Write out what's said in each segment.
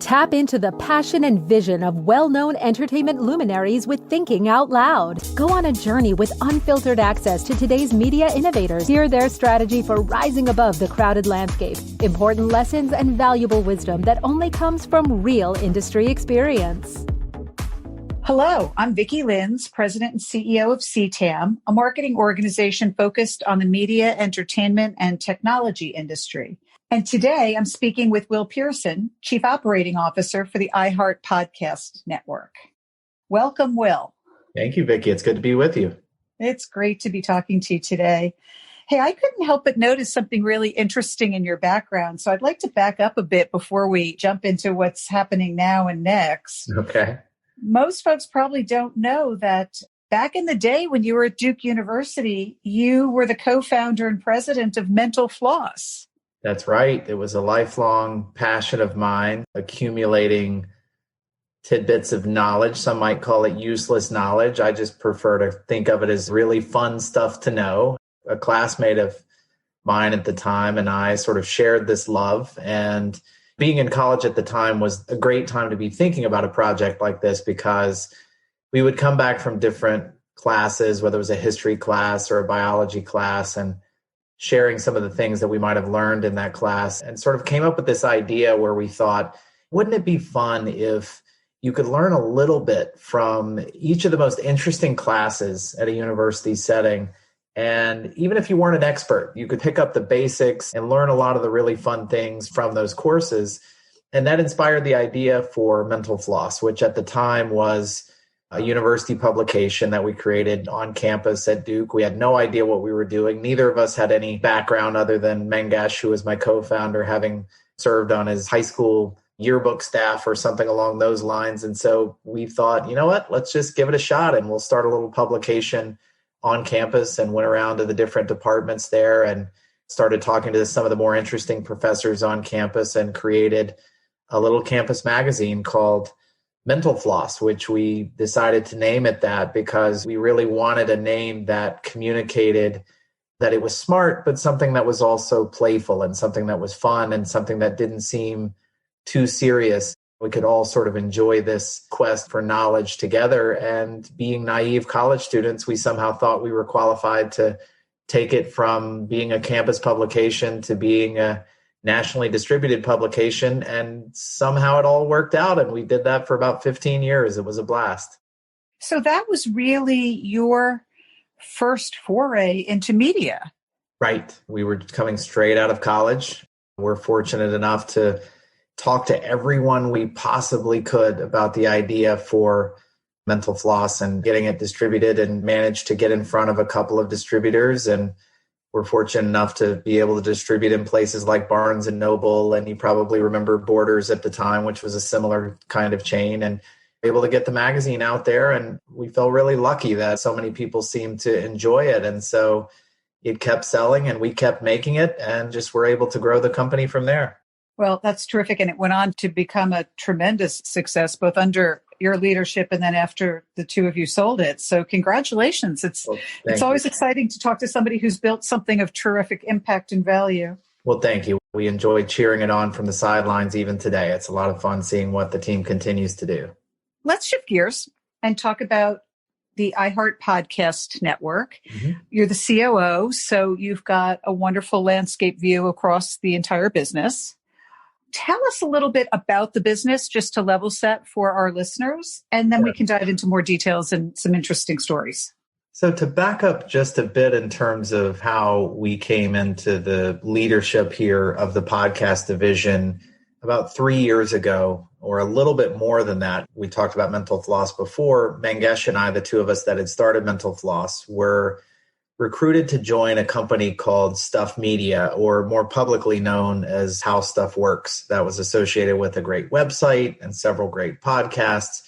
Tap into the passion and vision of well-known entertainment luminaries with Thinking Out Loud. Go on a journey with unfiltered access to today's media innovators. Hear their strategy for rising above the crowded landscape. Important lessons and valuable wisdom that only comes from real industry experience. Hello, I'm Vicki Linz, President and CEO of CTAM, a marketing organization focused on the media, entertainment, and technology industry. And today I'm speaking with Will Pearson, Chief Operating Officer for the iHeartPodcast network. Welcome, Will. Thank you, Vicki. It's good to be with you. It's great to be talking to you today. Hey, I couldn't help but notice something really interesting in your background. So I'd like to back up a bit before we jump into what's happening now and next. Okay. Most folks probably don't know that back in the day when you were at Duke University, you were the co-founder and president of Mental Floss. That's right. It was a lifelong passion of mine, accumulating tidbits of knowledge. Some might call it useless knowledge. I just prefer to think of it as really fun stuff to know. A classmate of mine at the time and I sort of shared this love. And being in college at the time was a great time to be thinking about a project like this because we would come back from different classes, whether it was a history class or a biology class, and sharing some of the things that we might have learned in that class, and sort of came up with this idea where we thought, wouldn't it be fun if you could learn a little bit from each of the most interesting classes at a university setting? And even if you weren't an expert, you could pick up the basics and learn a lot of the really fun things from those courses. And that inspired the idea for Mental Floss, which at the time was a university publication that we created on campus at Duke. We had no idea what we were doing. Neither of us had any background other than Mangesh, who was my co-founder, having served on his high school yearbook staff or something along those lines. And so we thought, you know what, let's just give it a shot and we'll start a little publication on campus, and went around to the different departments there and started talking to some of the more interesting professors on campus and created a little campus magazine called Mental Floss, which we decided to name it that because we really wanted a name that communicated that it was smart, but something that was also playful and something that was fun and something that didn't seem too serious. We could all sort of enjoy this quest for knowledge together. And being naive college students, we somehow thought we were qualified to take it from being a campus publication to being a nationally distributed publication. And somehow it all worked out. And we did that for about 15 years. It was a blast. So that was really your first foray into media. Right. We were coming straight out of college. We're fortunate enough to talk to everyone we possibly could about the idea for Mental Floss and getting it distributed, and managed to get in front of a couple of distributors. And we're fortunate enough to be able to distribute in places like Barnes and Noble. And you probably remember Borders at the time, which was a similar kind of chain, and able to get the magazine out there. And we felt really lucky that so many people seemed to enjoy it. And so it kept selling and we kept making it and just were able to grow the company from there. Well, that's terrific. And it went on to become a tremendous success, both under your leadership and then after the two of you sold it. So congratulations. It's always exciting to talk to somebody who's built something of terrific impact and value. Well, thank you. We enjoy cheering it on from the sidelines even today. It's a lot of fun seeing what the team continues to do. Let's shift gears and talk about the iHeartPodcast network. Mm-hmm. You're the COO, so you've got a wonderful landscape view across the entire business. Tell us a little bit about the business, just to level set for our listeners, and then we can dive into more details and some interesting stories. So to back up just a bit in terms of how we came into the leadership here of the podcast division, about 3 years ago, or a little bit more than that, we talked about Mental Floss before. Mangesh and I, the two of us that had started Mental Floss, were recruited to join a company called Stuff Media, or more publicly known as How Stuff Works. That was associated with a great website and several great podcasts,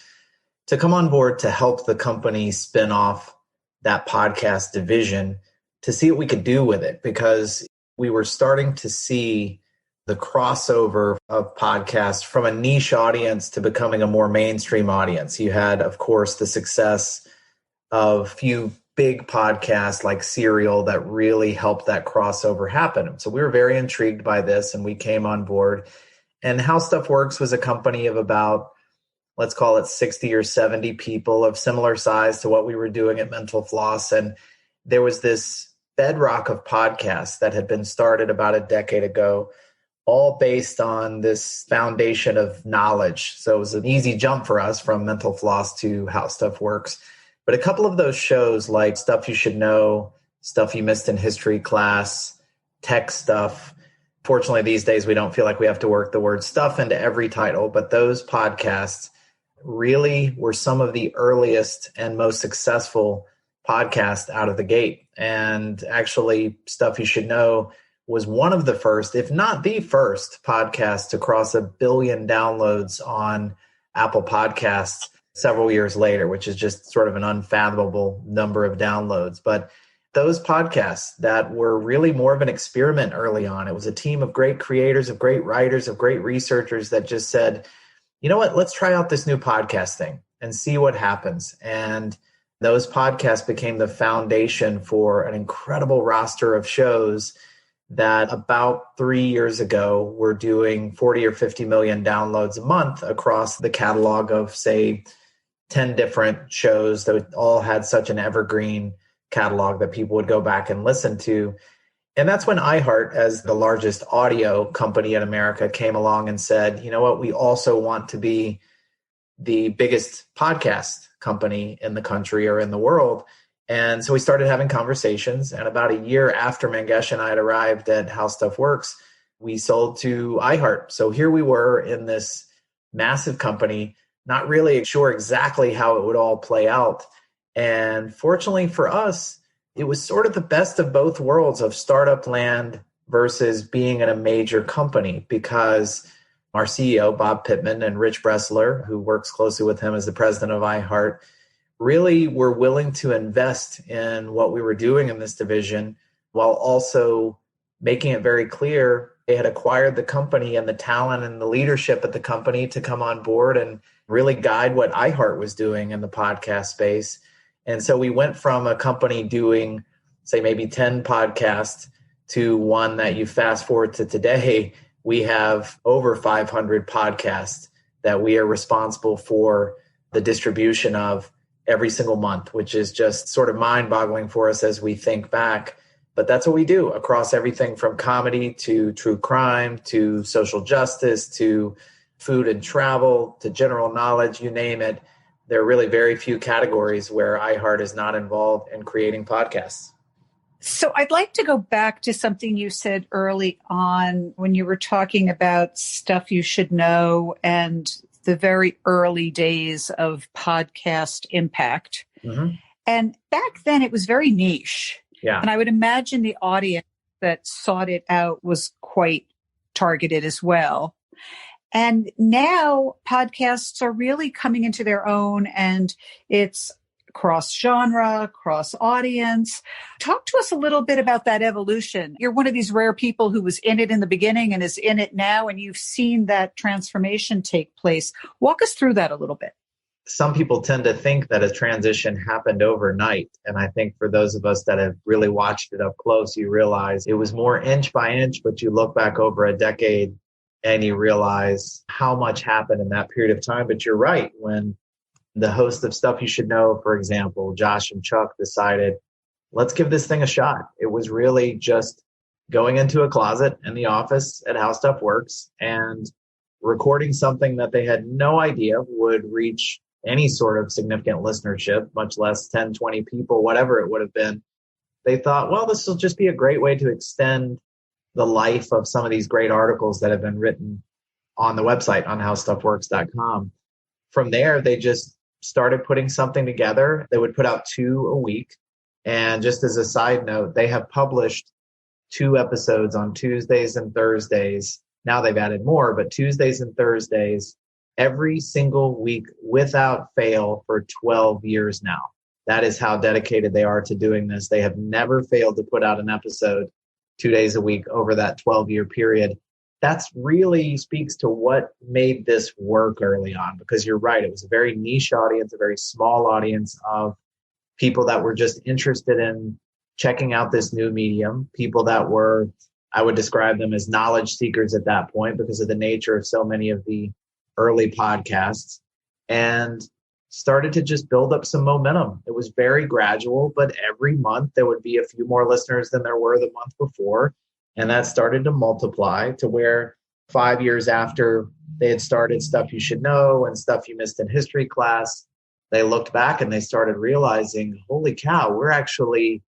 to come on board to help the company spin off that podcast division to see what we could do with it, because we were starting to see the crossover of podcasts from a niche audience to becoming a more mainstream audience. You had, of course, the success of few big podcasts like Serial that really helped that crossover happen. So we were very intrigued by this, and we came on board And How Stuff Works was a company of about, let's call it 60 or 70 people of similar size to what we were doing at Mental Floss. And there was this bedrock of podcasts that had been started about a decade ago, all based on this foundation of knowledge. So it was an easy jump for us from Mental Floss to How Stuff Works. But a couple of those shows, like Stuff You Should Know, Stuff You Missed in History Class, Tech Stuff. Fortunately, these days, we don't feel like we have to work the word stuff into every title, but those podcasts really were some of the earliest and most successful podcasts out of the gate. And actually, Stuff You Should Know was one of the first, if not the first, podcast to cross 1 billion downloads on Apple Podcasts several years later, which is just sort of an unfathomable number of downloads. But those podcasts that were really more of an experiment early on, it was a team of great creators, of great writers, of great researchers that just said, you know what, let's try out this new podcast thing and see what happens. And those podcasts became the foundation for an incredible roster of shows that about 3 years ago were doing 40 or 50 million downloads a month across the catalog of, say, 10 different shows that all had such an evergreen catalog that people would go back and listen to. And that's when iHeart, as the largest audio company in America, came along and said, you know what, we also want to be the biggest podcast company in the country or in the world. And so we started having conversations. And about a year after Mangesh and I had arrived at How Stuff Works, we sold to iHeart. So here we were in this massive company, not really sure exactly how it would all play out. And fortunately for us, it was sort of the best of both worlds of startup land versus being in a major company, because our CEO, Bob Pittman, and Rich Bressler, who works closely with him as the president of iHeart, really were willing to invest in what we were doing in this division while also making it very clear they had acquired the company and the talent and the leadership at the company to come on board and really guide what iHeart was doing in the podcast space. And so we went from a company doing, say, maybe 10 podcasts to one that you fast forward to today, we have over 500 podcasts that we are responsible for the distribution of every single month, which is just sort of mind-boggling for us as we think back. But that's what we do across everything from comedy to true crime to social justice to food and travel to general knowledge, you name it. There are really very few categories where iHeart is not involved in creating podcasts. So I'd like to go back to something you said early on when you were talking about Stuff You Should Know and the very early days of podcast impact. Mm-hmm. And back then it was very niche. Yeah. And I would imagine the audience that sought it out was quite targeted as well. And now podcasts are really coming into their own, and it's cross-genre, cross-audience. Talk to us a little bit about that evolution. You're one of these rare people who was in it in the beginning and is in it now, and you've seen that transformation take place. Walk us through that a little bit. Some people tend to think that a transition happened overnight. And I think for those of us that have really watched it up close, you realize it was more inch by inch, but you look back over a decade and you realize how much happened in that period of time. But you're right. When the host of Stuff You Should Know, for example, Josh and Chuck, decided, let's give this thing a shot. It was really just going into a closet in the office at How Stuff Works and recording something that they had no idea would reach any sort of significant listenership, much less 10, 20 people, whatever it would have been. They thought, well, this will just be a great way to extend the life of some of these great articles that have been written on the website on howstuffworks.com. From there, they just started putting something together. They would put out 2 a week. And just as a side note, they have published 2 episodes on Tuesdays and Thursdays. Now they've added more, but Tuesdays and Thursdays every single week without fail for 12 years now. That is how dedicated they are to doing this. They have never failed to put out an episode 2 days a week over that 12-year period. That's really speaks to what made this work early on, because you're right. It was a very niche audience, a very small audience of people that were just interested in checking out this new medium, people that were I would describe them as knowledge seekers at that point because of the nature of so many of the early podcasts, and started to just build up some momentum. It was very gradual, but every month there would be a few more listeners than there were the month before. And that started to multiply to where 5 years after they had started Stuff You Should Know and Stuff You Missed in History Class, they looked back and they started realizing, holy cow, we're actually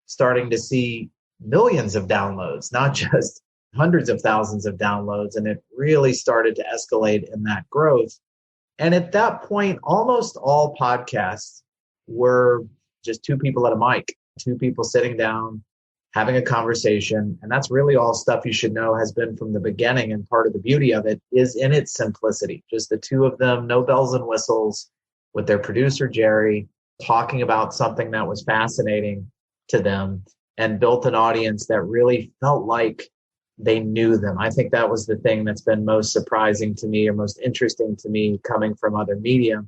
starting to see millions of downloads, not just hundreds of thousands of downloads. And it really started to escalate in that growth. And at that point, almost all podcasts were just two people at a mic, two people sitting down, having a conversation. And that's really all Stuff You Should Know has been from the beginning. And part of the beauty of it is in its simplicity, just the two of them, no bells and whistles, with their producer, Jerry, talking about something that was fascinating to them and built an audience that really felt like they knew them. I think that was the thing that's been most surprising to me or most interesting to me coming from other media.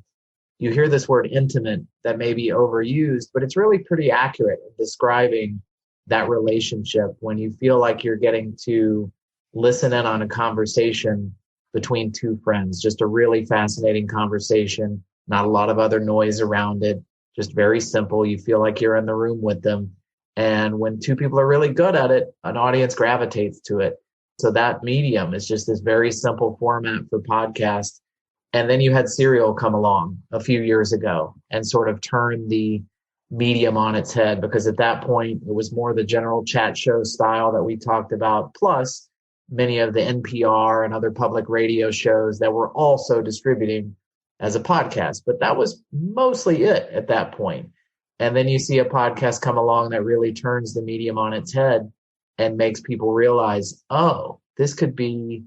You hear this word intimate that may be overused, but it's really pretty accurate in describing that relationship when you feel like you're getting to listen in on a conversation between two friends, just a really fascinating conversation, not a lot of other noise around it, just very simple. You feel like you're in the room with them. And when two people are really good at it, an audience gravitates to it. So that medium is just this very simple format for podcasts. And then you had Serial come along a few years ago and sort of turn the medium on its head, because at that point, it was more the general chat show style that we talked about, plus many of the NPR and other public radio shows that were also distributing as a podcast. But that was mostly it at that point. And then you see a podcast come along that really turns the medium on its head and makes people realize, oh, this could be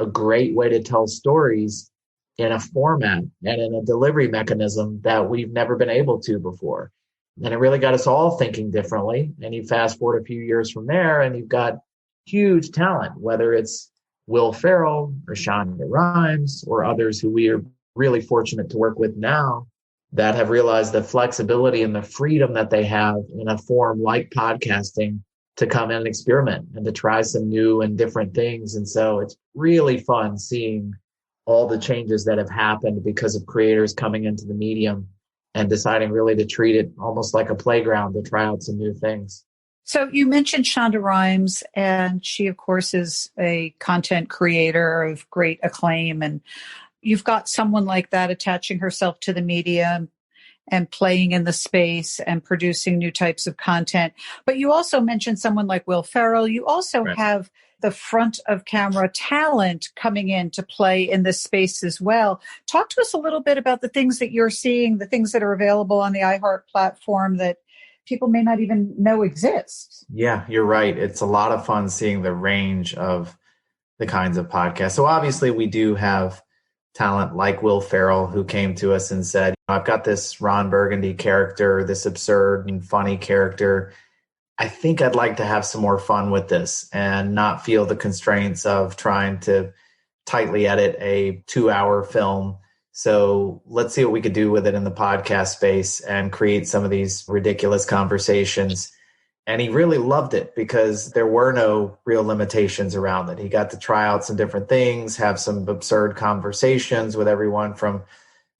a great way to tell stories in a format and in a delivery mechanism that we've never been able to before. And it really got us all thinking differently. And you fast forward a few years from there and you've got huge talent, whether it's Will Ferrell or Shonda Rhimes or others who we are really fortunate to work with now, that have realized the flexibility and the freedom that they have in a form like podcasting to come in and experiment and to try some new and different things. And so it's really fun seeing all the changes that have happened because of creators coming into the medium and deciding really to treat it almost like a playground to try out some new things. So you mentioned Shonda Rhimes, and she, of course, is a content creator of great acclaim. And you've got someone like that attaching herself to the media and playing in the space and producing new types of content. But you also mentioned someone like Will Ferrell. You also have the front of camera talent coming in to play in this space as well. Talk to us a little bit about the things that you're seeing, the things that are available on the iHeart platform that people may not even know exist. Yeah, you're right. It's a lot of fun seeing the range of the kinds of podcasts. So obviously we do have talent like Will Ferrell, who came to us and said, I've got this Ron Burgundy character, this absurd and funny character. I think I'd like to have some more fun with this and not feel the constraints of trying to tightly edit a 2-hour film. So let's see what we could do with it in the podcast space and create some of these ridiculous conversations. And he really loved it because there were no real limitations around it. He got to try out some different things, have some absurd conversations with everyone from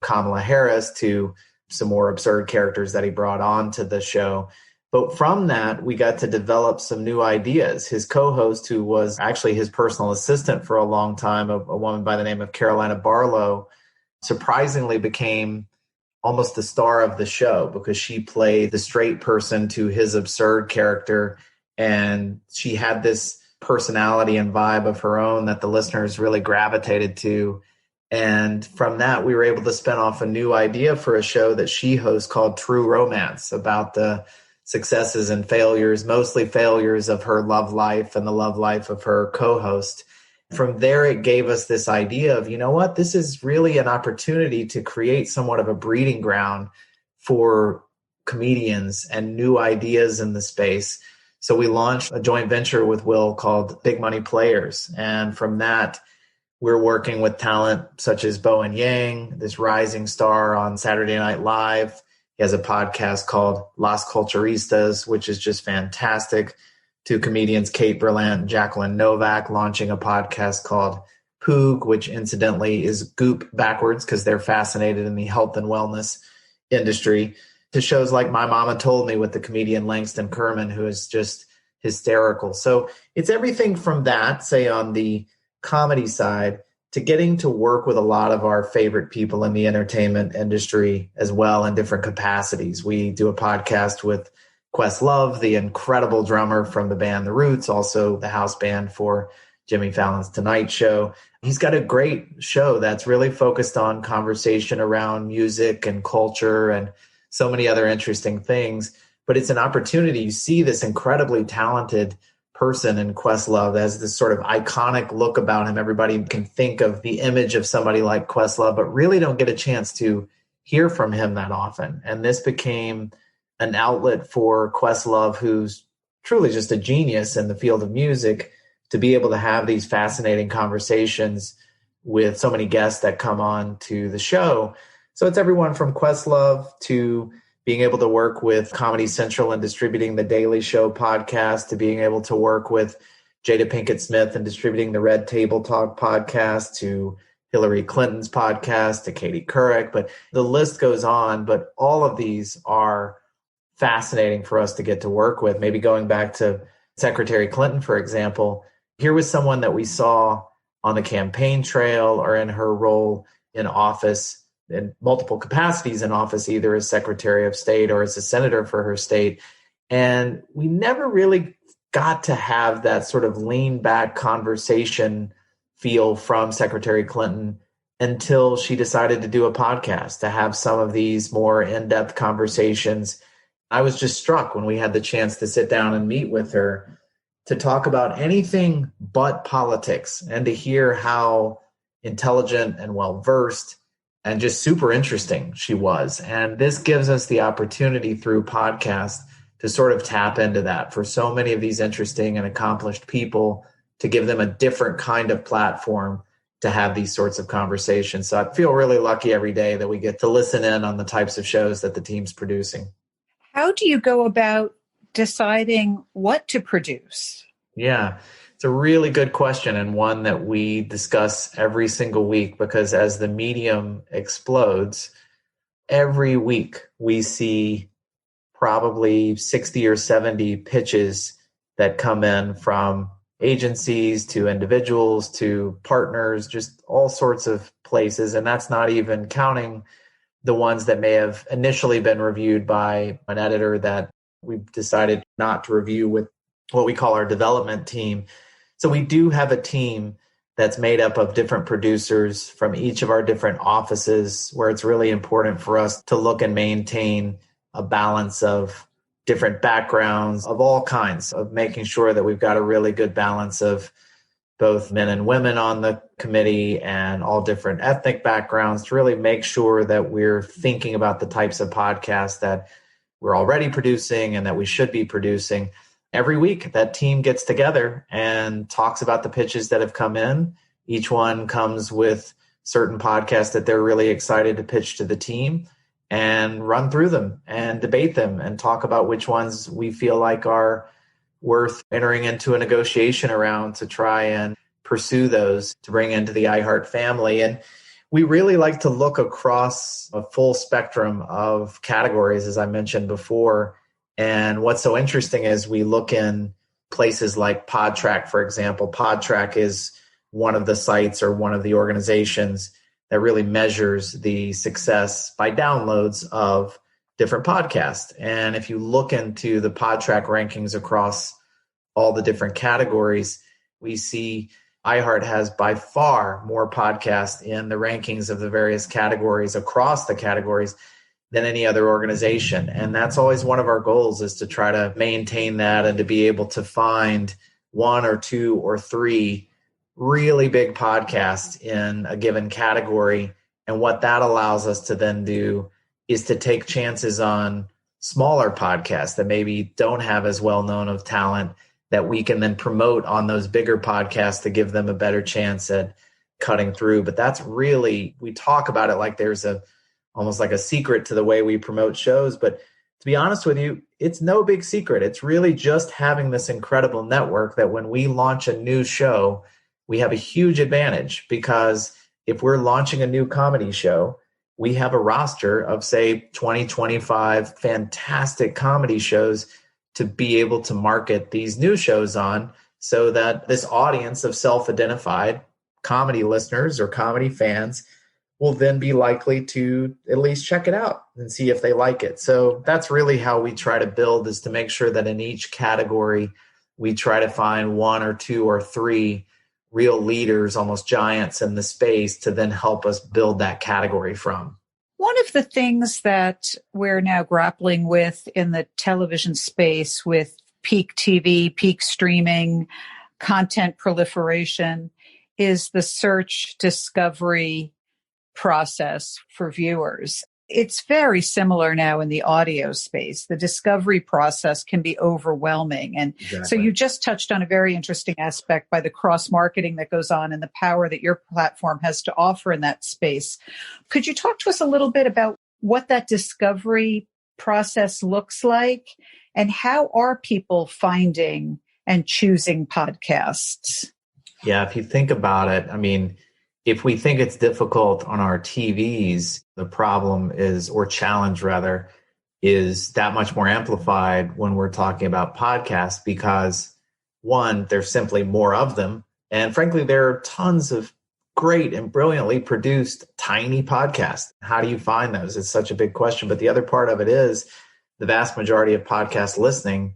Kamala Harris to some more absurd characters that he brought on to the show. But from that, we got to develop some new ideas. His co-host, who was actually his personal assistant for a long time, a woman by the name of Carolina Barlow, surprisingly became almost the star of the show because she played the straight person to his absurd character. And she had this personality and vibe of her own that the listeners really gravitated to. And from that, we were able to spin off a new idea for a show that she hosts called True Romance, about the successes and failures, mostly failures of her love life and the love life of her co-host. From there, it gave us this idea of, you know what, this is really an opportunity to create somewhat of a breeding ground for comedians and new ideas in the space. So we launched a joint venture with Will called Big Money Players. And from that, we're working with talent such as Bowen Yang, this rising star on Saturday Night Live. He has a podcast called Las Culturistas, which is just fantastic. to comedians Kate Berlant and Jacqueline Novak launching a podcast called Poog, which incidentally is Goop backwards because they're fascinated in the health and wellness industry, to shows like My Mama Told Me with the comedian Langston Kerman, who is just hysterical. So it's everything from that, say on the comedy side, to getting to work with a lot of our favorite people in the entertainment industry as well in different capacities. We do a podcast with Questlove, the incredible drummer from the band The Roots, also the house band for Jimmy Fallon's Tonight Show. He's got a great show that's really focused on conversation around music and culture and so many other interesting things. But it's an opportunity. You see this incredibly talented person in Questlove that has this sort of iconic look about him. Everybody can think of the image of somebody like Questlove, but really don't get a chance to hear from him that often. And this became an outlet for Questlove, who's truly just a genius in the field of music, to be able to have these fascinating conversations with so many guests that come on to the show. So it's everyone from Questlove to being able to work with Comedy Central and distributing the Daily Show podcast, to being able to work with Jada Pinkett Smith and distributing the Red Table Talk podcast, to Hillary Clinton's podcast, to Katie Couric. But the list goes on. But all of these are fascinating for us to get to work with. Maybe going back to Secretary Clinton, for example, here was someone that we saw on the campaign trail or in her role in office, in multiple capacities in office, either as Secretary of State or as a senator for her state. And we never really got to have that sort of lean back conversation feel from Secretary Clinton until she decided to do a podcast, to have some of these more in-depth conversations. I was just struck when we had the chance to sit down and meet with her to talk about anything but politics and to hear how intelligent and well-versed and just super interesting she was. And this gives us the opportunity through podcast to sort of tap into that for so many of these interesting and accomplished people, to give them a different kind of platform to have these sorts of conversations. So I feel really lucky every day that we get to listen in on the types of shows that the team's producing. How do you go about deciding what to produce? Yeah, it's a really good question, and one that we discuss every single week, because as the medium explodes, every week we see probably 60 or 70 pitches that come in from agencies to individuals to partners, just all sorts of places. And that's not even counting the ones that may have initially been reviewed by an editor that we've decided not to review with what we call our development team. So we do have a team that's made up of different producers from each of our different offices, where it's really important for us to look and maintain a balance of different backgrounds of all kinds, of making sure that we've got a really good balance of both men and women on the committee and all different ethnic backgrounds, to really make sure that we're thinking about the types of podcasts that we're already producing and that we should be producing. Every week, that team gets together and talks about the pitches that have come in. Each one comes with certain podcasts that they're really excited to pitch to the team, and run through them and debate them and talk about which ones we feel like are worth entering into a negotiation around, to try and pursue those to bring into the iHeart family. And we really like to look across a full spectrum of categories, as I mentioned before. And what's so interesting is we look in places like Podtrac, for example. Podtrac is one of the sites or one of the organizations that really measures the success by downloads of different podcasts. And if you look into the Podtrac rankings across all the different categories, we see iHeart has by far more podcasts in the rankings of the various categories across the categories than any other organization. And that's always one of our goals, is to try to maintain that and to be able to find one or two or three really big podcasts in a given category. And what that allows us to then do is to take chances on smaller podcasts that maybe don't have as well known of talent, that we can then promote on those bigger podcasts to give them a better chance at cutting through. But that's really, we talk about it like there's almost like a secret to the way we promote shows, but to be honest with you, it's no big secret. It's really just having this incredible network that when we launch a new show, we have a huge advantage, because if we're launching a new comedy show, we have a roster of, say, 20, 25 fantastic comedy shows to be able to market these new shows on, so that this audience of self-identified comedy listeners or comedy fans will then be likely to at least check it out and see if they like it. So that's really how we try to build, is to make sure that in each category, we try to find one or two or three real leaders, almost giants in the space, to then help us build that category from. One of the things that we're now grappling with in the television space with peak TV, peak streaming, content proliferation is the search discovery process for viewers. It's very similar now in the audio space. The discovery process can be overwhelming. And so you just touched on a very interesting aspect by the cross-marketing that goes on and the power that your platform has to offer in that space. Could you talk to us a little bit about what that discovery process looks like, and how are people finding and choosing podcasts? Yeah, if you think about it, I mean, if we think it's difficult on our TVs, the problem is, or challenge rather, is that much more amplified when we're talking about podcasts, because one, there's simply more of them. And frankly, there are tons of great and brilliantly produced tiny podcasts. How do you find those? It's such a big question. But the other part of it is the vast majority of podcast listening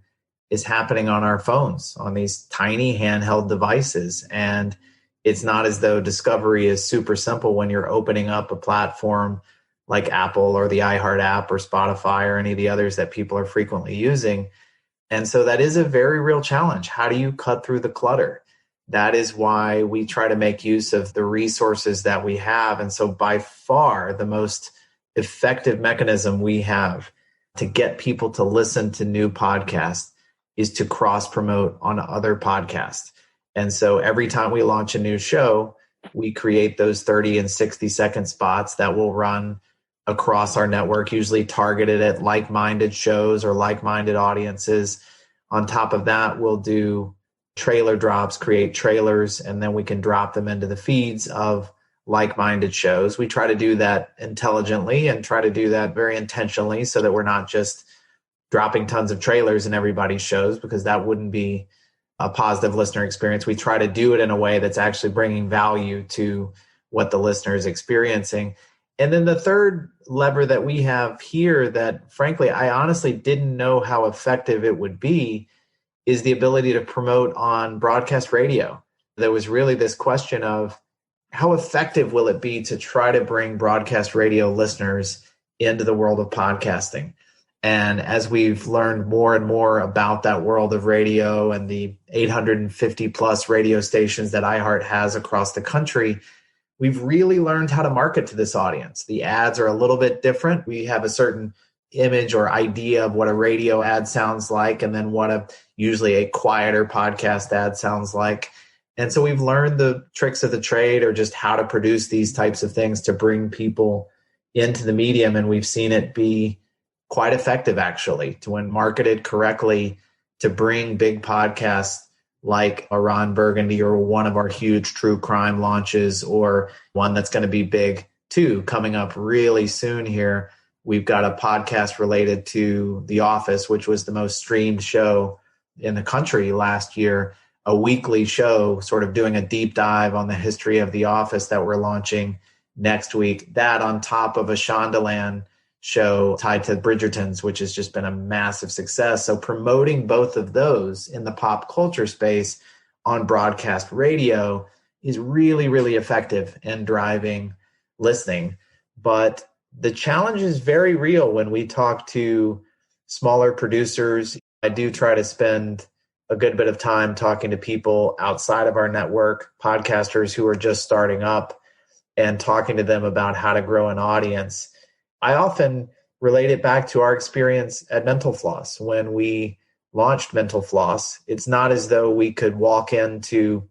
is happening on our phones, on these tiny handheld devices. And it's not as though discovery is super simple when you're opening up a platform like Apple or the iHeart app or Spotify or any of the others that people are frequently using. And so that is a very real challenge. How do you cut through the clutter? That is why we try to make use of the resources that we have. And so by far, the most effective mechanism we have to get people to listen to new podcasts is to cross-promote on other podcasts. And so every time we launch a new show, we create those 30 and 60-second spots that will run across our network, usually targeted at like-minded shows or like-minded audiences. On top of that, we'll do trailer drops, create trailers, and then we can drop them into the feeds of like-minded shows. We try to do that intelligently and try to do that very intentionally, so that we're not just dropping tons of trailers in everybody's shows, because that wouldn't be a positive listener experience. We try to do it in a way that's actually bringing value to what the listener is experiencing. And then the third lever that we have here that, frankly, I honestly didn't know how effective it would be is the ability to promote on broadcast radio. There was really this question of how effective will it be to try to bring broadcast radio listeners into the world of podcasting? And as we've learned more and more about that world of radio and the 850 plus radio stations that iHeart has across the country, we've really learned how to market to this audience. The ads are a little bit different. We have a certain image or idea of what a radio ad sounds like, and then what usually a quieter podcast ad sounds like. And so we've learned the tricks of the trade, or just how to produce these types of things to bring people into the medium. And we've seen it be quite effective, actually, to, when marketed correctly, to bring big podcasts like a Ron Burgundy or one of our huge true crime launches, or one that's going to be big too, coming up really soon here. We've got a podcast related to The Office, which was the most streamed show in the country last year, a weekly show sort of doing a deep dive on the history of The Office that we're launching next week. That on top of a Shondaland show tied to Bridgerton's, which has just been a massive success. So promoting both of those in the pop culture space on broadcast radio is really, really effective in driving listening. But the challenge is very real when we talk to smaller producers. I do try to spend a good bit of time talking to people outside of our network, podcasters who are just starting up, and talking to them about how to grow an audience. I often relate it back to our experience at Mental Floss. When we launched Mental Floss, it's not as though we could walk into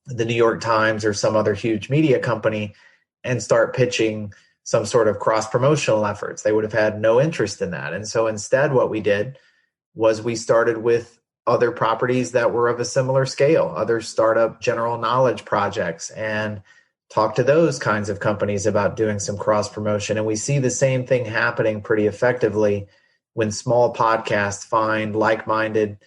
the New York Times or some other huge media company and start pitching some sort of cross-promotional efforts. They would have had no interest in that. And so instead, what we did was we started with other properties that were of a similar scale, other startup general knowledge projects, and talked to those kinds of companies about doing some cross-promotion. And we see the same thing happening pretty effectively when small podcasts find like-minded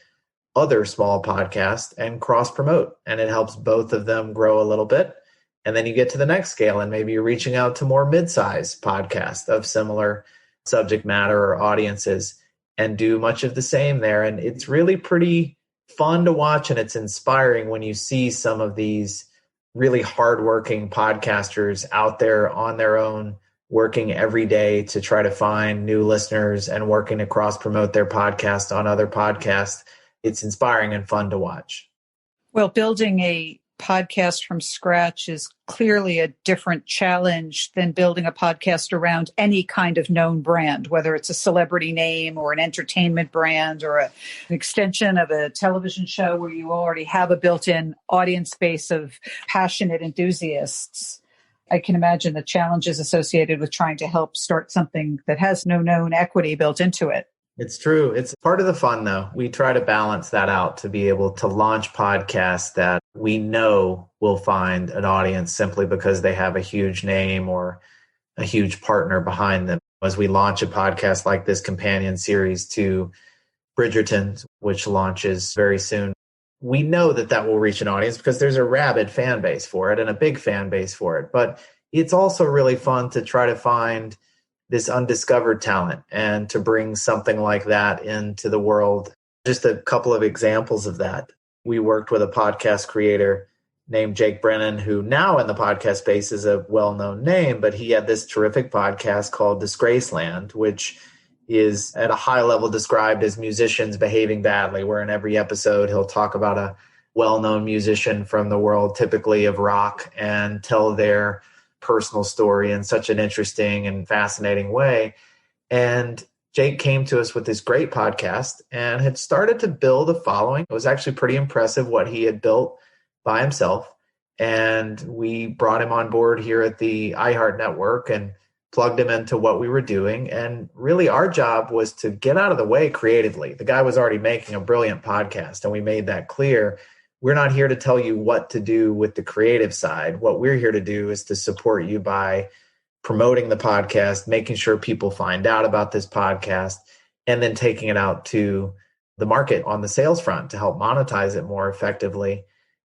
other small podcasts and cross-promote. And it helps both of them grow a little bit. And then you get to the next scale, and maybe you're reaching out to more mid-size podcasts of similar subject matter or audiences and do much of the same there. And it's really pretty fun to watch, and it's inspiring when you see some of these really hardworking podcasters out there on their own, working every day to try to find new listeners and working to cross-promote their podcast on other podcasts. It's inspiring and fun to watch. Well, building a podcast from scratch is clearly a different challenge than building a podcast around any kind of known brand, whether it's a celebrity name or an entertainment brand or an extension of a television show where you already have a built-in audience base of passionate enthusiasts. I can imagine the challenges associated with trying to help start something that has no known equity built into it. It's true. It's part of the fun, though. We try to balance that out to be able to launch podcasts that we know will find an audience simply because they have a huge name or a huge partner behind them. As we launch a podcast like this companion series to Bridgerton, which launches very soon, we know that that will reach an audience because there's a rabid fan base for it and a big fan base for it. But it's also really fun to try to find this undiscovered talent and to bring something like that into the world. Just a couple of examples of that. We worked with a podcast creator named Jake Brennan, who now in the podcast space is a well-known name, but he had this terrific podcast called Disgraceland, which is at a high level described as musicians behaving badly, where in every episode he'll talk about a well-known musician from the world, typically of rock, and tell their personal story in such an interesting and fascinating way. And Jake came to us with this great podcast and had started to build a following. It was actually pretty impressive what he had built by himself. And we brought him on board here at the iHeart Network and plugged him into what we were doing. And really our job was to get out of the way creatively. The guy was already making a brilliant podcast, and we made that clear. We're not here to tell you what to do with the creative side. What we're here to do is to support you by promoting the podcast, making sure people find out about this podcast, and then taking it out to the market on the sales front to help monetize it more effectively.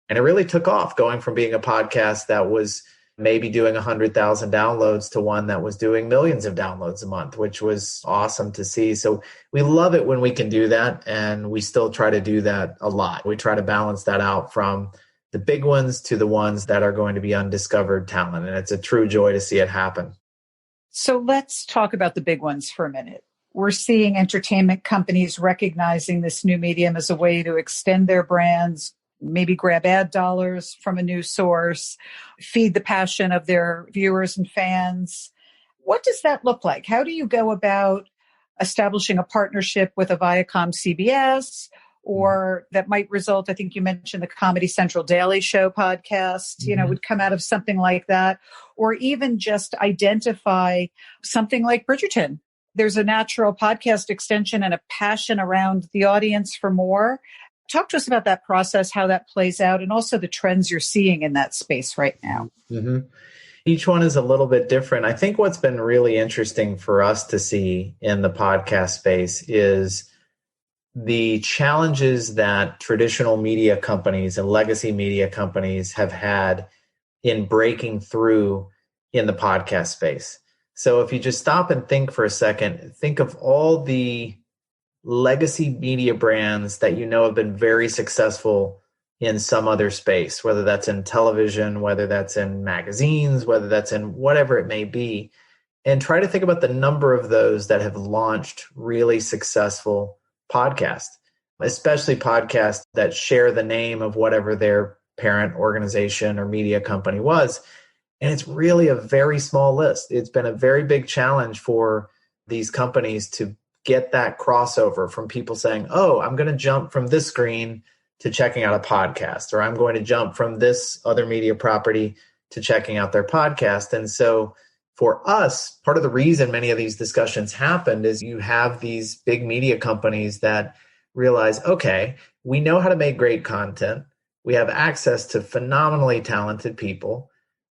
And it really took off, going from being a podcast that was maybe doing 100,000 downloads to one that was doing millions of downloads a month, which was awesome to see. So we love it when we can do that. And we still try to do that a lot. We try to balance that out from the big ones to the ones that are going to be undiscovered talent. And it's a true joy to see it happen. So let's talk about the big ones for a minute. We're seeing entertainment companies recognizing this new medium as a way to extend their brands, maybe grab ad dollars from a new source, feed the passion of their viewers and fans. What does that look like? How do you go about establishing a partnership with a ViacomCBS, or that might result, I think you mentioned the Comedy Central Daily Show podcast, would come out of something like that, or even just identify something like Bridgerton. There's a natural podcast extension and a passion around the audience for more. Talk to us about that process, how that plays out, and also the trends you're seeing in that space right now. Mm-hmm. Each one is a little bit different. I think what's been really interesting for us to see in the podcast space is the challenges that traditional media companies and legacy media companies have had in breaking through in the podcast space. So if you just stop and think for a second, think of all the legacy media brands that have been very successful in some other space, whether that's in television, whether that's in magazines, whether that's in whatever it may be, and try to think about the number of those that have launched really successful podcasts, especially podcasts that share the name of whatever their parent organization or media company was. And it's really a very small list. It's been a very big challenge for these companies to get that crossover from people saying, oh, I'm going to jump from this screen to checking out a podcast, or I'm going to jump from this other media property to checking out their podcast. And so For us, part of the reason many of these discussions happened is you have these big media companies that realize, okay, we know how to make great content. We have access to phenomenally talented people.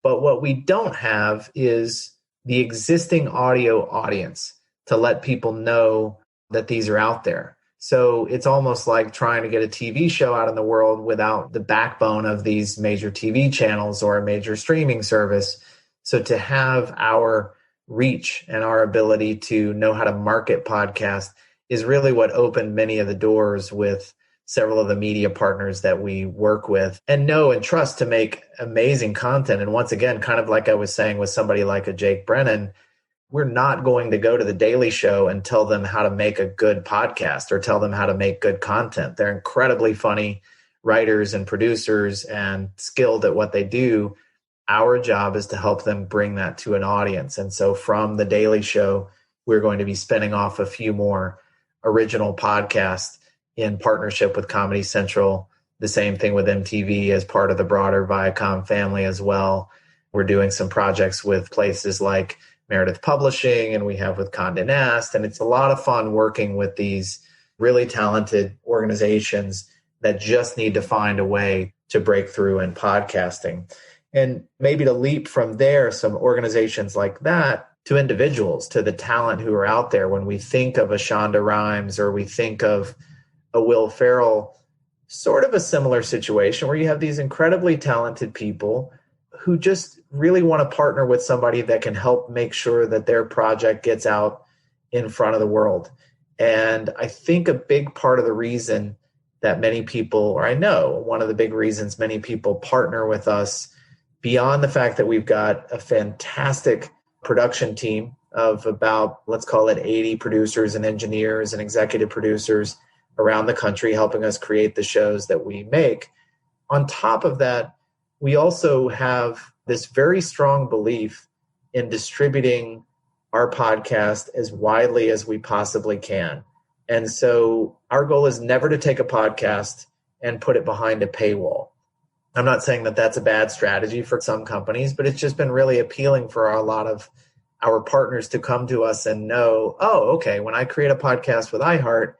But what we don't have is the existing audio audience to let people know that these are out there. So it's almost like trying to get a TV show out in the world without the backbone of these major TV channels or a major streaming service. So to have our reach and our ability to know how to market podcasts is really what opened many of the doors with several of the media partners that we work with and know and trust to make amazing content. And once again, kind of like I was saying with somebody like a Jake Brennan, we're not going to go to the Daily Show and tell them how to make a good podcast or tell them how to make good content. They're incredibly funny writers and producers and skilled at what they do. Our job is to help them bring that to an audience. And so from the Daily Show, we're going to be spinning off a few more original podcasts in partnership with Comedy Central. The same thing with MTV as part of the broader Viacom family as well. We're doing some projects with places like Meredith Publishing, and we have with Condé Nast. And it's a lot of fun working with these really talented organizations that just need to find a way to break through in podcasting. And maybe to leap from there, some organizations like that to individuals, to the talent who are out there. When we think of a Shonda Rhimes or we think of a Will Ferrell, sort of a similar situation where you have these incredibly talented people who just really want to partner with somebody that can help make sure that their project gets out in front of the world. And I think a big part of the reason that many people, or I know one of the big reasons many people partner with us, beyond the fact that we've got a fantastic production team of about, let's call it 80 producers and engineers and executive producers around the country helping us create the shows that we make. On top of that, we also have this very strong belief in distributing our podcast as widely as we possibly can. And so our goal is never to take a podcast and put it behind a paywall. I'm not saying that that's a bad strategy for some companies, but it's just been really appealing for a lot of our partners to come to us and know, oh, okay, when I create a podcast with iHeart,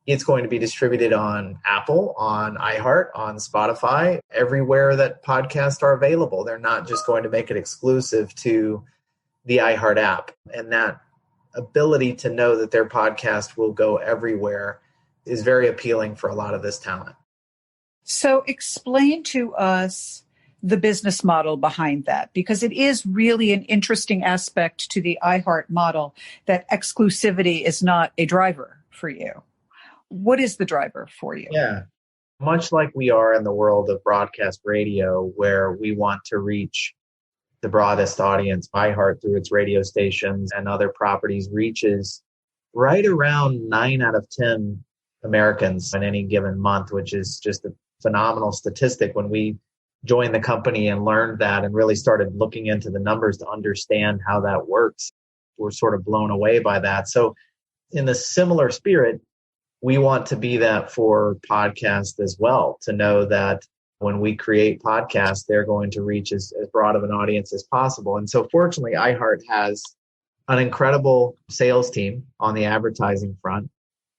it's going to be distributed on Apple, on iHeart, on Spotify, everywhere that podcasts are available. They're not just going to make it exclusive to the iHeart app. And that ability to know that their podcast will go everywhere is very appealing for a lot of this talent. So explain to us the business model behind that, because it is really an interesting aspect to the iHeart model that exclusivity is not a driver for you. What is the driver for you? Yeah, much like we are in the world of broadcast radio, where we want to reach the broadest audience, iHeart through its radio stations and other properties reaches right around 9 out of 10 Americans in any given month, which is just a phenomenal statistic. When we joined the company and learned that and really started looking into the numbers to understand how that works, we're sort of blown away by that. So in the similar spirit, we want to be that for podcasts as well, to know that when we create podcasts, they're going to reach as broad of an audience as possible. And so fortunately, iHeart has an incredible sales team on the advertising front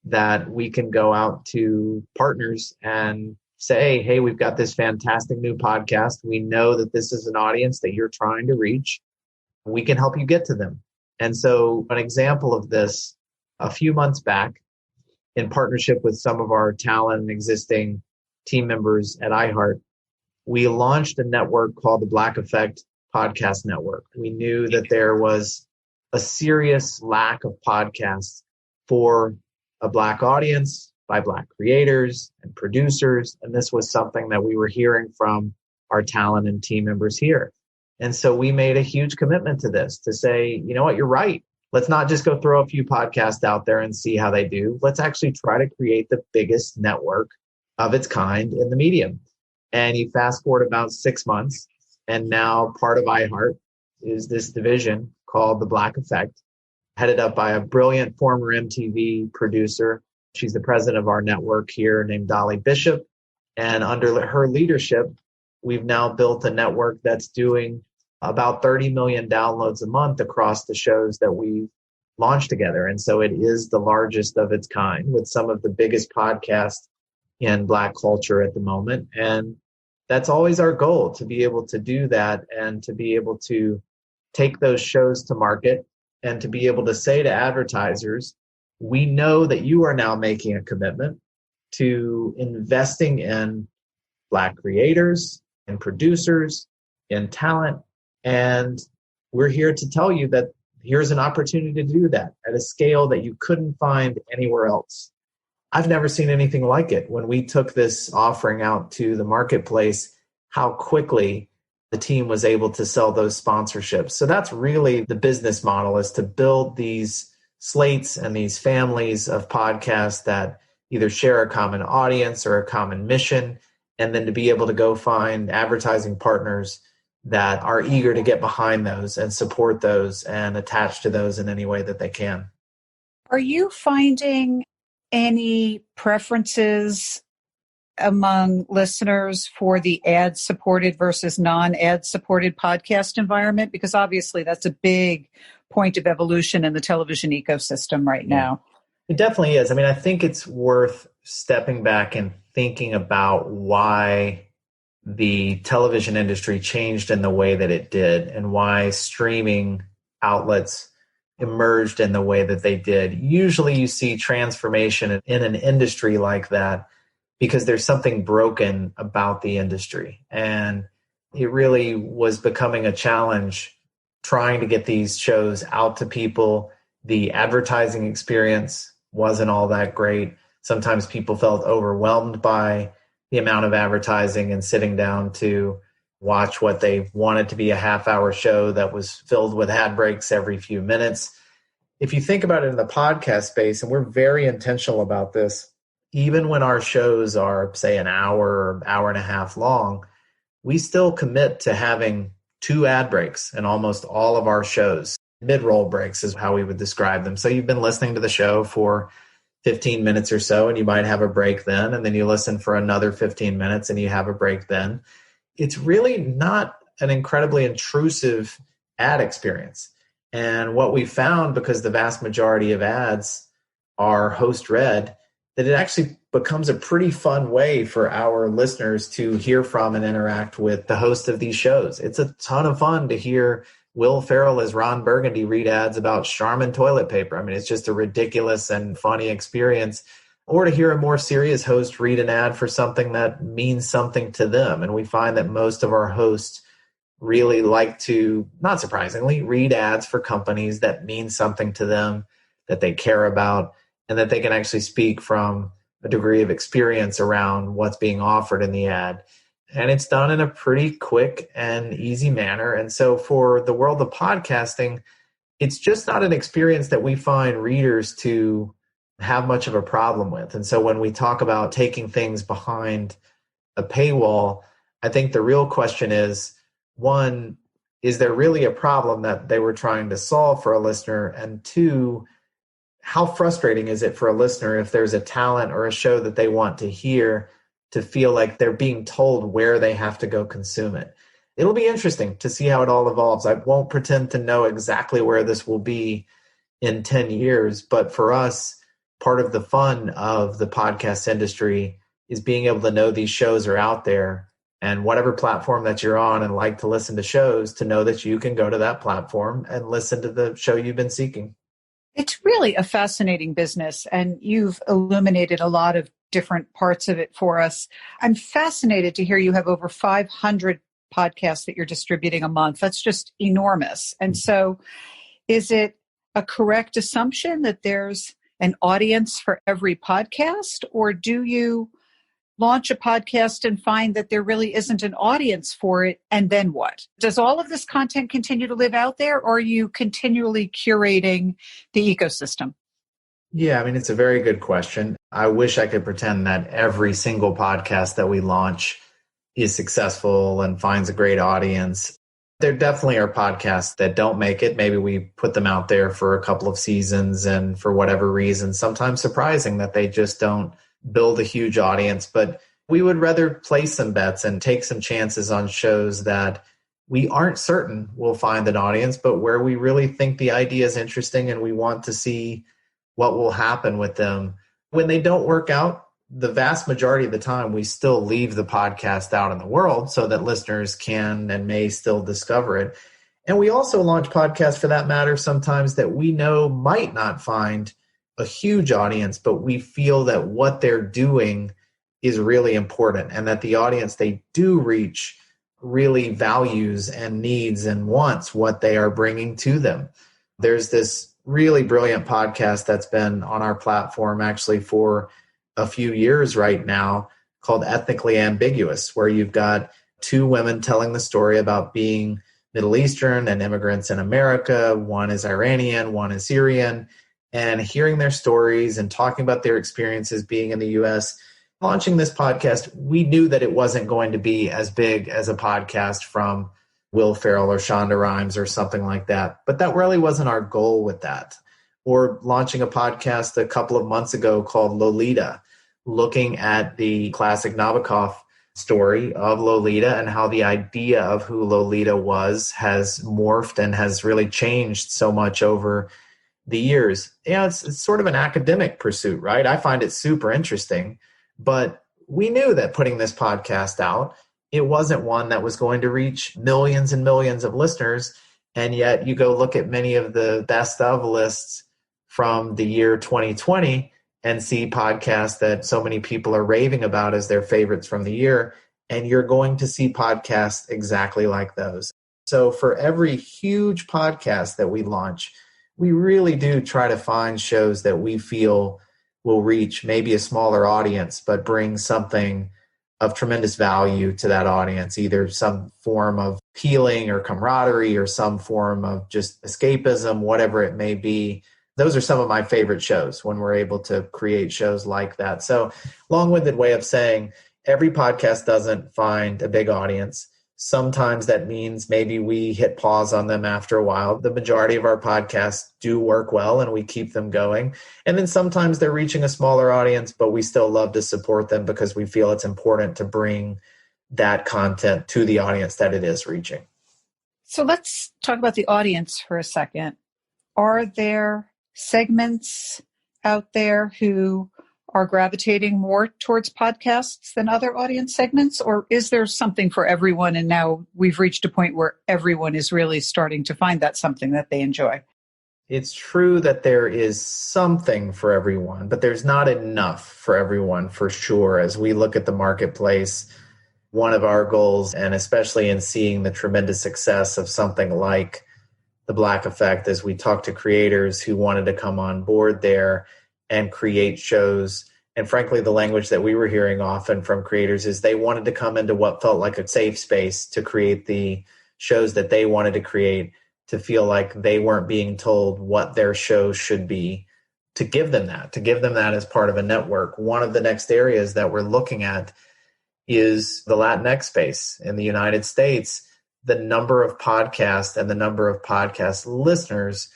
that we can go out to partners and say, hey, we've got this fantastic new podcast. We know that this is an audience that you're trying to reach. We can help you get to them. And so an example of this, a few months back, in partnership with some of our talent and existing team members at iHeart, we launched a network called the Black Effect Podcast Network. We knew that there was a serious lack of podcasts for a Black audience by Black creators and producers. And this was something that we were hearing from our talent and team members here. And so we made a huge commitment to this, to say, you know what, you're right. Let's not just go throw a few podcasts out there and see how they do. Let's actually try to create the biggest network of its kind in the medium. And you fast forward about 6 months, and now part of iHeart is this division called the Black Effect, headed up by a brilliant former MTV producer. She's the president of our network here, named Dolly Bishop. And under her leadership, we've now built a network that's doing about 30 million downloads a month across the shows that we launched together. And so it is the largest of its kind with some of the biggest podcasts in Black culture at the moment. And that's always our goal, to be able to do that and to be able to take those shows to market and to be able to say to advertisers, we know that you are now making a commitment to investing in Black creators and producers, in talent. And we're here to tell you that here's an opportunity to do that at a scale that you couldn't find anywhere else. I've never seen anything like it. When we took this offering out to the marketplace, how quickly the team was able to sell those sponsorships. So that's really the business model, is to build these slates and these families of podcasts that either share a common audience or a common mission, and then to be able to go find advertising partners that are eager to get behind those and support those and attach to those in any way that they can. Are you finding any preferences among listeners for the ad-supported versus non-ad-supported podcast environment? Because obviously that's a big point of evolution in the television ecosystem right now. It definitely is. I mean, I think it's worth stepping back and thinking about why the television industry changed in the way that it did and why streaming outlets emerged in the way that they did. Usually you see transformation in an industry like that because there's something broken about the industry. And it really was becoming a challenge trying to get these shows out to people. The advertising experience wasn't all that great. Sometimes people felt overwhelmed by the amount of advertising and sitting down to watch what they wanted to be a half-hour show that was filled with ad breaks every few minutes. If you think about it in the podcast space, and we're very intentional about this, even when our shows are, say, an hour or hour and a half long, we still commit to having 2 ad breaks in almost all of our shows. Mid-roll breaks is how we would describe them. So you've been listening to the show for 15 minutes or so, and you might have a break then, and then you listen for another 15 minutes and you have a break then. It's really not an incredibly intrusive ad experience. And what we found, because the vast majority of ads are host-read, that it actually becomes a pretty fun way for our listeners to hear from and interact with the host of these shows. It's a ton of fun to hear Will Ferrell as Ron Burgundy read ads about Charmin toilet paper. I mean, it's just a ridiculous and funny experience. Or to hear a more serious host read an ad for something that means something to them. And we find that most of our hosts really like to, not surprisingly, read ads for companies that mean something to them, that they care about, and that they can actually speak from a degree of experience around what's being offered in the ad. And it's done in a pretty quick and easy manner. And so for the world of podcasting, it's just not an experience that we find readers to have much of a problem with. And so when we talk about taking things behind a paywall, I think the real question is, one, is there really a problem that they were trying to solve for a listener? And two, how frustrating is it for a listener if there's a talent or a show that they want to hear to feel like they're being told where they have to go consume it? It'll be interesting to see how it all evolves. I won't pretend to know exactly where this will be in 10 years, but for us, part of the fun of the podcast industry is being able to know these shows are out there, and whatever platform that you're on and like to listen to shows, to know that you can go to that platform and listen to the show you've been seeking. It's really a fascinating business, and you've illuminated a lot of different parts of it for us. I'm fascinated to hear you have over 500 podcasts that you're distributing a month. That's just enormous. And so is it a correct assumption that there's an audience for every podcast, or do you launch a podcast and find that there really isn't an audience for it, and then what? Does all of this content continue to live out there, or are you continually curating the ecosystem? Yeah, I mean, it's a very good question. I wish I could pretend that every single podcast that we launch is successful and finds a great audience. There definitely are podcasts that don't make it. Maybe we put them out there for a couple of seasons, and for whatever reason, sometimes surprising, that they just don't build a huge audience. But we would rather place some bets and take some chances on shows that we aren't certain we'll find an audience, but where we really think the idea is interesting and we want to see what will happen with them. When they don't work out, the vast majority of the time, we still leave the podcast out in the world so that listeners can and may still discover it. And we also launch podcasts, for that matter, sometimes that we know might not find a huge audience, but we feel that what they're doing is really important and that the audience they do reach really values and needs and wants what they are bringing to them. There's this really brilliant podcast that's been on our platform actually for a few years right now called Ethnically Ambiguous, where you've got two women telling the story about being Middle Eastern and immigrants in America. One is Iranian, one is Syrian, and hearing their stories and talking about their experiences being in the U.S. Launching this podcast, we knew that it wasn't going to be as big as a podcast from Will Ferrell or Shonda Rhimes or something like that. But that really wasn't our goal with that. Or launching a podcast a couple of months ago called Lolita, looking at the classic Nabokov story of Lolita and how the idea of who Lolita was has morphed and has really changed so much over the years. It's sort of an academic pursuit, right? I find it super interesting. But we knew that putting this podcast out, it wasn't one that was going to reach millions and millions of listeners. And yet you go look at many of the best of lists from the year 2020 and see podcasts that so many people are raving about as their favorites from the year. And you're going to see podcasts exactly like those. So for every huge podcast that we launch, we really do try to find shows that we feel will reach maybe a smaller audience, but bring something of tremendous value to that audience, either some form of healing or camaraderie or some form of just escapism, whatever it may be. Those are some of my favorite shows when we're able to create shows like that. So long-winded way of saying every podcast doesn't find a big audience. Sometimes that means maybe we hit pause on them after a while. The majority of our podcasts do work well and we keep them going. And then sometimes they're reaching a smaller audience, but we still love to support them because we feel it's important to bring that content to the audience that it is reaching. So let's talk about the audience for a second. Are there segments out there who are gravitating more towards podcasts than other audience segments? Or is there something for everyone? And now we've reached a point where everyone is really starting to find that something that they enjoy. It's true that there is something for everyone, but there's not enough for everyone for sure. As we look at the marketplace, one of our goals, and especially in seeing the tremendous success of something like The Black Effect, as we talk to creators who wanted to come on board there and create shows. And frankly, the language that we were hearing often from creators is they wanted to come into what felt like a safe space to create the shows that they wanted to create, to feel like they weren't being told what their shows should be, to give them that as part of a network. One of the next areas that we're looking at is the Latinx space in the United States. The number of podcasts and the number of podcast listeners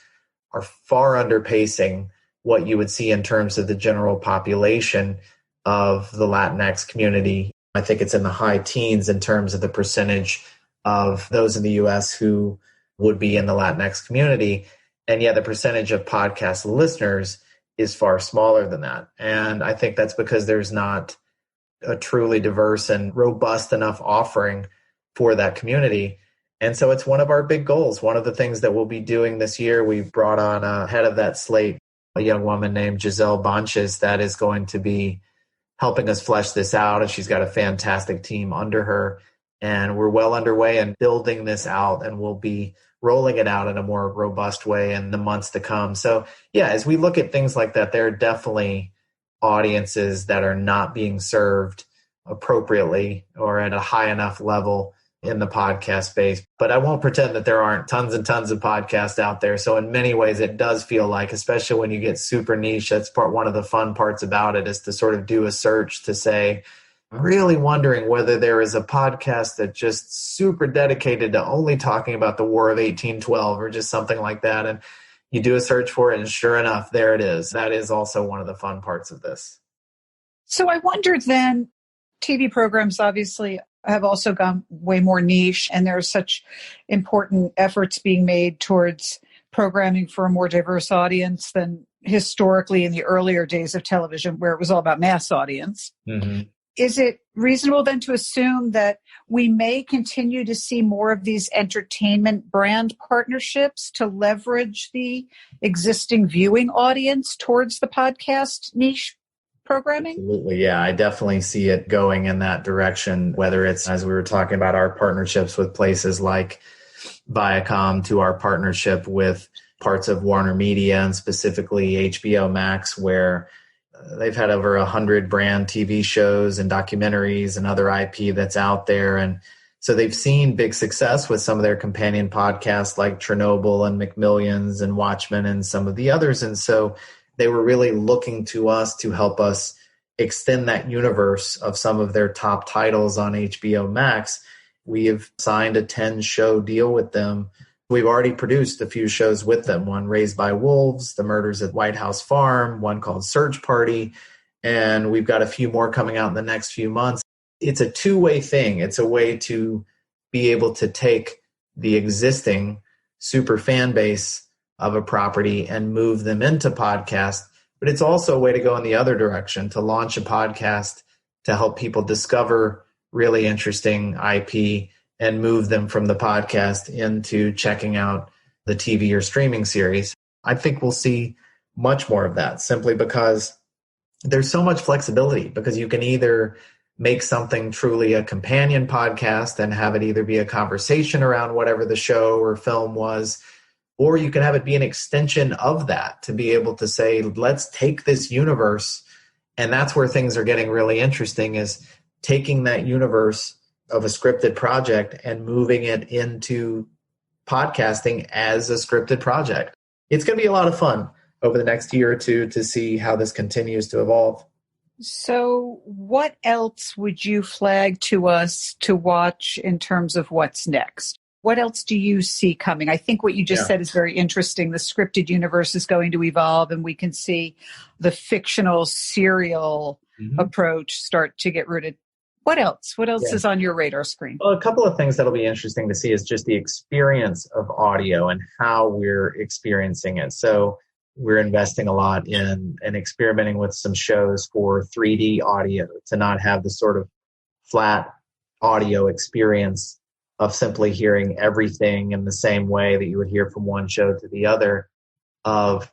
are far underpacing what you would see in terms of the general population of the Latinx community. I think it's in the high teens in terms of the percentage of those in the U.S. who would be in the Latinx community. And yet the percentage of podcast listeners is far smaller than that. And I think that's because there's not a truly diverse and robust enough offering for that community. And so it's one of our big goals. One of the things that we'll be doing this year, we brought on a head of that slate, a young woman named Giselle Bonches, that is going to be helping us flesh this out. And she's got a fantastic team under her. And we're well underway in building this out, and we'll be rolling it out in a more robust way in the months to come. So yeah, as we look at things like that, there are definitely audiences that are not being served appropriately or at a high enough level in the podcast space. But I won't pretend that there aren't tons and tons of podcasts out there. So in many ways, it does feel like, especially when you get super niche, that's one of the fun parts about it, is to sort of do a search to say, I'm really wondering whether there is a podcast that just super dedicated to only talking about the War of 1812 or just something like that. And you do a search for it, and sure enough, there it is. That is also one of the fun parts of this. So I wondered then, TV programs obviously have also gone way more niche, and there are such important efforts being made towards programming for a more diverse audience than historically in the earlier days of television, where it was all about mass audience. Mm-hmm. Is it reasonable then to assume that we may continue to see more of these entertainment brand partnerships to leverage the existing viewing audience towards the podcast niche programming? Absolutely. Yeah, I definitely see it going in that direction, whether it's, as we were talking about, our partnerships with places like Viacom, to our partnership with parts of WarnerMedia and specifically HBO Max, where they've had over 100 brand TV shows and documentaries and other IP that's out there. And so they've seen big success with some of their companion podcasts like Chernobyl and McMillions and Watchmen and some of the others. And so they were really looking to us to help us extend that universe of some of their top titles on HBO Max. We have signed a 10-show deal with them. We've already produced a few shows with them, one Raised by Wolves, The Murders at White House Farm, one called Search Party, and we've got a few more coming out in the next few months. It's a two-way thing. It's a way to be able to take the existing super fan base of a property and move them into podcast, but it's also a way to go in the other direction, to launch a podcast to help people discover really interesting IP and move them from the podcast into checking out the TV or streaming series. I think we'll see much more of that, simply because there's so much flexibility, because you can either make something truly a companion podcast and have it either be a conversation around whatever the show or film was, or you can have it be an extension of that, to be able to say, let's take this universe. And that's where things are getting really interesting, is taking that universe of a scripted project and moving it into podcasting as a scripted project. It's going to be a lot of fun over the next year or two to see how this continues to evolve. So what else would you flag to us to watch in terms of what's next? What else do you see coming? I think what you just said is very interesting. The scripted universe is going to evolve, and we can see the fictional serial approach start to get rooted. What else? What else is on your radar screen? Well, a couple of things that'll be interesting to see is just the experience of audio and how we're experiencing it. So we're investing a lot in and experimenting with some shows for 3D audio, to not have the sort of flat audio experience of simply hearing everything in the same way that you would hear from one show to the other, of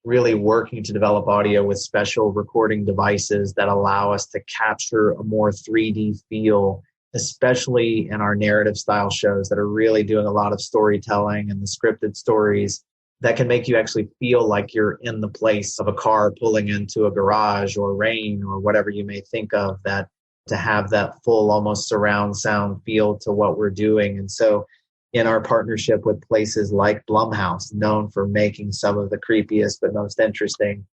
really working to develop audio with special recording devices that allow us to capture a more 3D feel, especially in our narrative style shows that are really doing a lot of storytelling and the scripted stories that can make you actually feel like you're in the place of a car pulling into a garage or rain or whatever you may think of, that to have that full, almost surround sound feel to what we're doing. And so in our partnership with places like Blumhouse, known for making some of the creepiest but most interesting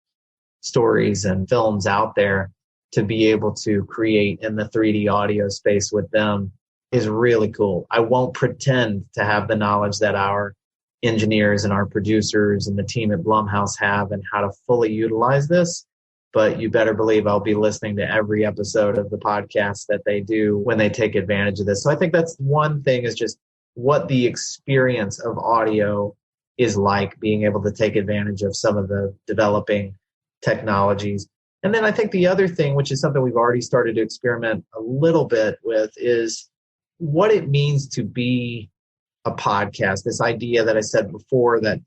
stories and films out there, to be able to create in the 3D audio space with them is really cool. I won't pretend to have the knowledge that our engineers and our producers and the team at Blumhouse have and how to fully utilize this, but you better believe I'll be listening to every episode of the podcast that they do when they take advantage of this. So I think that's one thing, is just what the experience of audio is like, being able to take advantage of some of the developing technologies. And then I think the other thing, which is something we've already started to experiment a little bit with, is what it means to be a podcast. This idea that I said before, that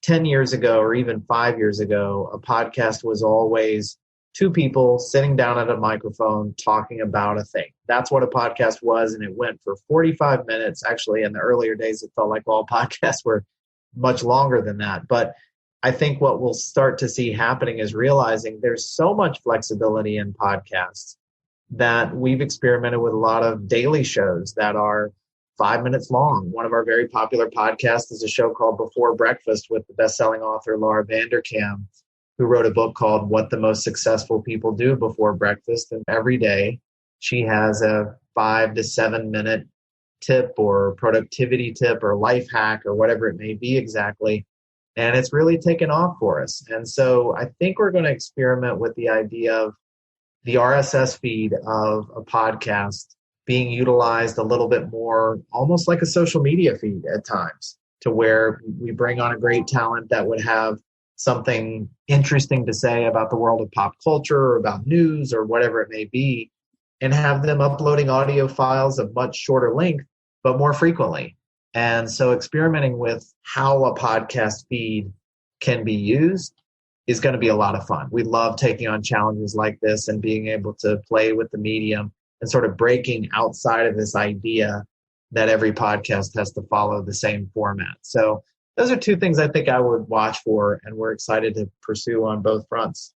10 years ago or even 5 years ago, a podcast was always two people sitting down at a microphone talking about a thing. That's what a podcast was, and it went for 45 minutes. Actually, in the earlier days, it felt like all podcasts were much longer than that. But I think what we'll start to see happening is realizing there's so much flexibility in podcasts that we've experimented with a lot of daily shows that are 5 minutes long. One of our very popular podcasts is a show called Before Breakfast with the best-selling author Laura Vanderkam, who wrote a book called What the Most Successful People Do Before Breakfast. And every day she has a 5 to 7 minute tip or productivity tip or life hack or whatever it may be exactly. And it's really taken off for us. And so I think we're going to experiment with the idea of the RSS feed of a podcast being utilized a little bit more, almost like a social media feed at times, to where we bring on a great talent that would have something interesting to say about the world of pop culture or about news or whatever it may be, and have them uploading audio files of much shorter length, but more frequently. And so experimenting with how a podcast feed can be used is going to be a lot of fun. We love taking on challenges like this and being able to play with the medium and sort of breaking outside of this idea that every podcast has to follow the same format. So those are two things I think I would watch for, and we're excited to pursue on both fronts.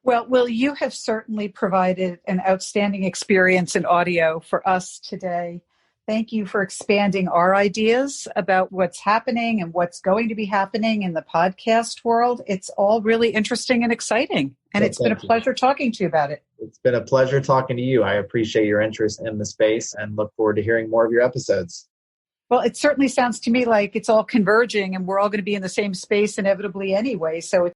Well, Will, you have certainly provided an outstanding experience in audio for us today. Thank you for expanding our ideas about what's happening and what's going to be happening in the podcast world. It's all really interesting and exciting. And it's been a pleasure talking to you about it. It's been a pleasure talking to you. I appreciate your interest in the space and look forward to hearing more of your episodes. Well, it certainly sounds to me like it's all converging and we're all going to be in the same space inevitably anyway. So